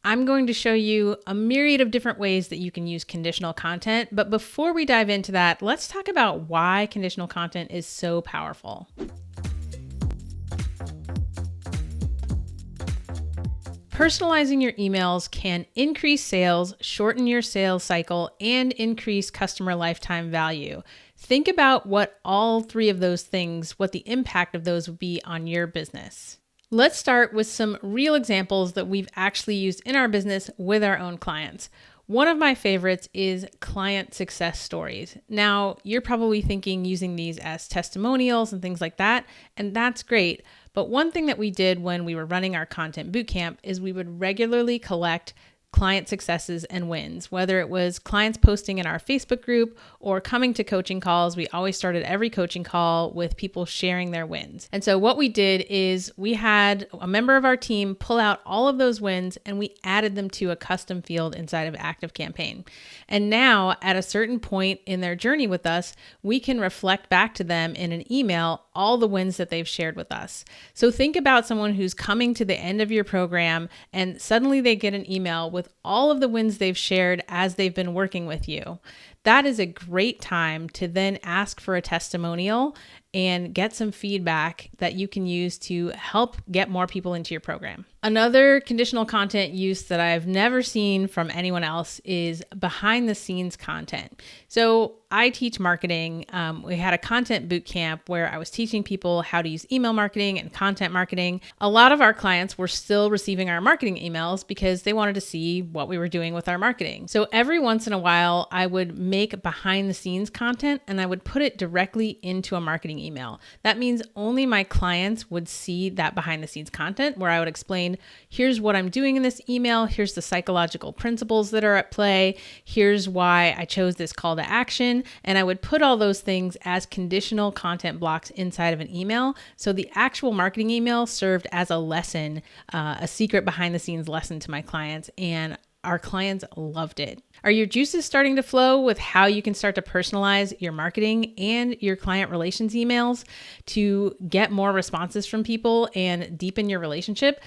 I'm going to show you a myriad of different ways that you can use conditional content. But before we dive into that, let's talk about why conditional content is so powerful. Personalizing your emails can increase sales, shorten your sales cycle, and increase customer lifetime value. Think about what all three of those things, what the impact of those would be on your business. Let's start with some real examples that we've actually used in our business with our own clients. One of my favorites is client success stories. Now, you're probably thinking using these as testimonials and things like that, and that's great. But one thing that we did when we were running our content bootcamp is we would regularly collect client successes and wins, whether it was clients posting in our Facebook group or coming to coaching calls. We always started every coaching call with people sharing their wins. And so what we did is we had a member of our team pull out all of those wins and we added them to a custom field inside of ActiveCampaign. And now at a certain point in their journey with us, we can reflect back to them in an email all the wins that they've shared with us. So think about someone who's coming to the end of your program and suddenly they get an email with all of the wins they've shared as they've been working with you. That is a great time to then ask for a testimonial and get some feedback that you can use to help get more people into your program. Another conditional content use that I've never seen from anyone else is behind the scenes content. So I teach marketing. We had a content boot camp where I was teaching people how to use email marketing and content marketing. A lot of our clients were still receiving our marketing emails because they wanted to see what we were doing with our marketing. So every once in a while, I would make behind the scenes content and I would put it directly into a marketing email. That means only my clients would see that behind the scenes content where I would explain, here's what I'm doing in this email. Here's the psychological principles that are at play. Here's why I chose this call to action. And I would put all those things as conditional content blocks inside of an email. So the actual marketing email served as a lesson, a secret behind the scenes lesson to my clients. And our clients loved it. Are your juices starting to flow with how you can start to personalize your marketing and your client relations emails to get more responses from people and deepen your relationship?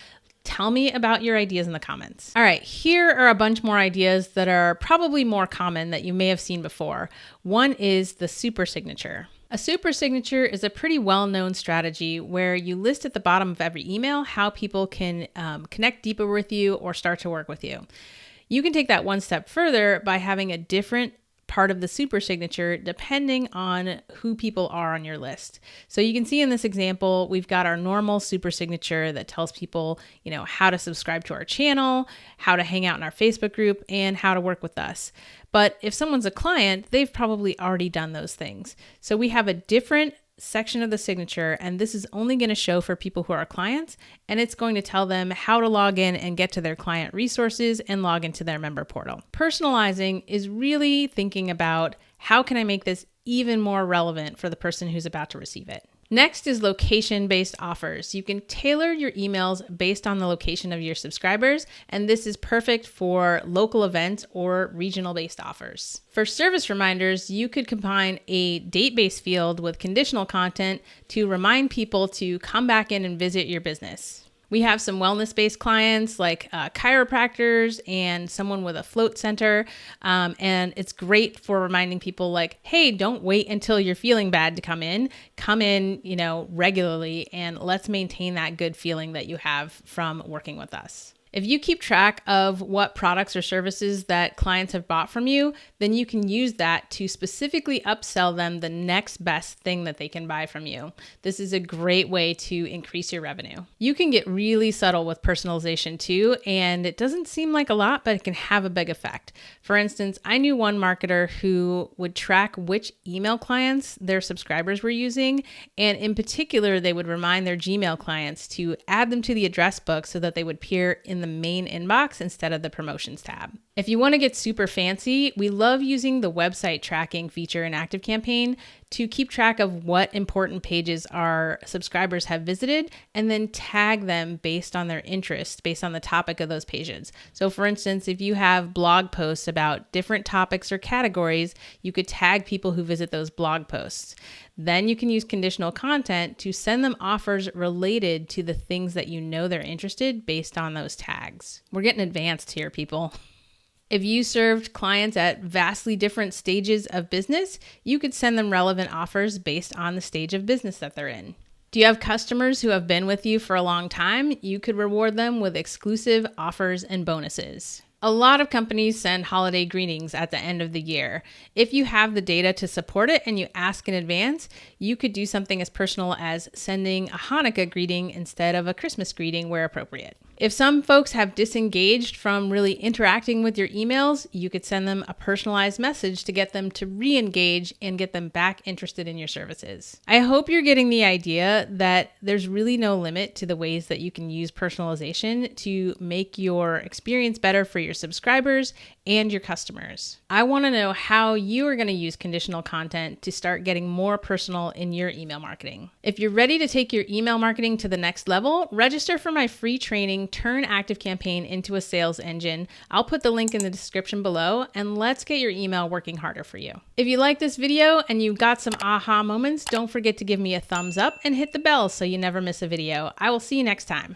Tell me about your ideas in the comments. All right, here are a bunch more ideas that are probably more common that you may have seen before. One is the super signature. A super signature is a pretty well-known strategy where you list at the bottom of every email how people can connect deeper with you or start to work with you. You can take that one step further by having a different part of the super signature depending on who people are on your list. So you can see in this example, we've got our normal super signature that tells people, how to subscribe to our channel, how to hang out in our Facebook group, and how to work with us. But if someone's a client, they've probably already done those things. So we have a different section of the signature, and this is only going to show for people who are clients, and it's going to tell them how to log in and get to their client resources and log into their member portal. Personalizing is really thinking about how can I make this even more relevant for the person who's about to receive it. Next is location-based offers. You can tailor your emails based on the location of your subscribers, and this is perfect for local events or regional-based offers. For service reminders, you could combine a date-based field with conditional content to remind people to come back in and visit your business. We have some wellness-based clients like chiropractors and someone with a float center. And it's great for reminding people like, hey, don't wait until you're feeling bad to come in. Come in, regularly, and let's maintain that good feeling that you have from working with us. If you keep track of what products or services that clients have bought from you, then you can use that to specifically upsell them the next best thing that they can buy from you. This is a great way to increase your revenue. You can get really subtle with personalization too, and it doesn't seem like a lot, but it can have a big effect. For instance, I knew one marketer who would track which email clients their subscribers were using, and in particular, they would remind their Gmail clients to add them to the address book so that they would appear in the main inbox instead of the promotions tab. If you want to get super fancy, we love using the website tracking feature in ActiveCampaign to keep track of what important pages our subscribers have visited and then tag them based on their interest, based on the topic of those pages. So for instance, if you have blog posts about different topics or categories, you could tag people who visit those blog posts. Then you can use conditional content to send them offers related to the things that you know they're interested based on those tags. We're getting advanced here, people. If you served clients at vastly different stages of business, you could send them relevant offers based on the stage of business that they're in. Do you have customers who have been with you for a long time? You could reward them with exclusive offers and bonuses. A lot of companies send holiday greetings at the end of the year. If you have the data to support it and you ask in advance, you could do something as personal as sending a Hanukkah greeting instead of a Christmas greeting where appropriate. If some folks have disengaged from really interacting with your emails, you could send them a personalized message to get them to re-engage and get them back interested in your services. I hope you're getting the idea that there's really no limit to the ways that you can use personalization to make your experience better for your subscribers and your customers. I want to know how you are going to use conditional content to start getting more personal in your email marketing. If you're ready to take your email marketing to the next level, register for my free training, Turn ActiveCampaign into a Sales Engine. I'll put the link in the description below, and let's get your email working harder for you. If you like this video and you got some aha moments, don't forget to give me a thumbs up and hit the bell so you never miss a video. I will see you next time.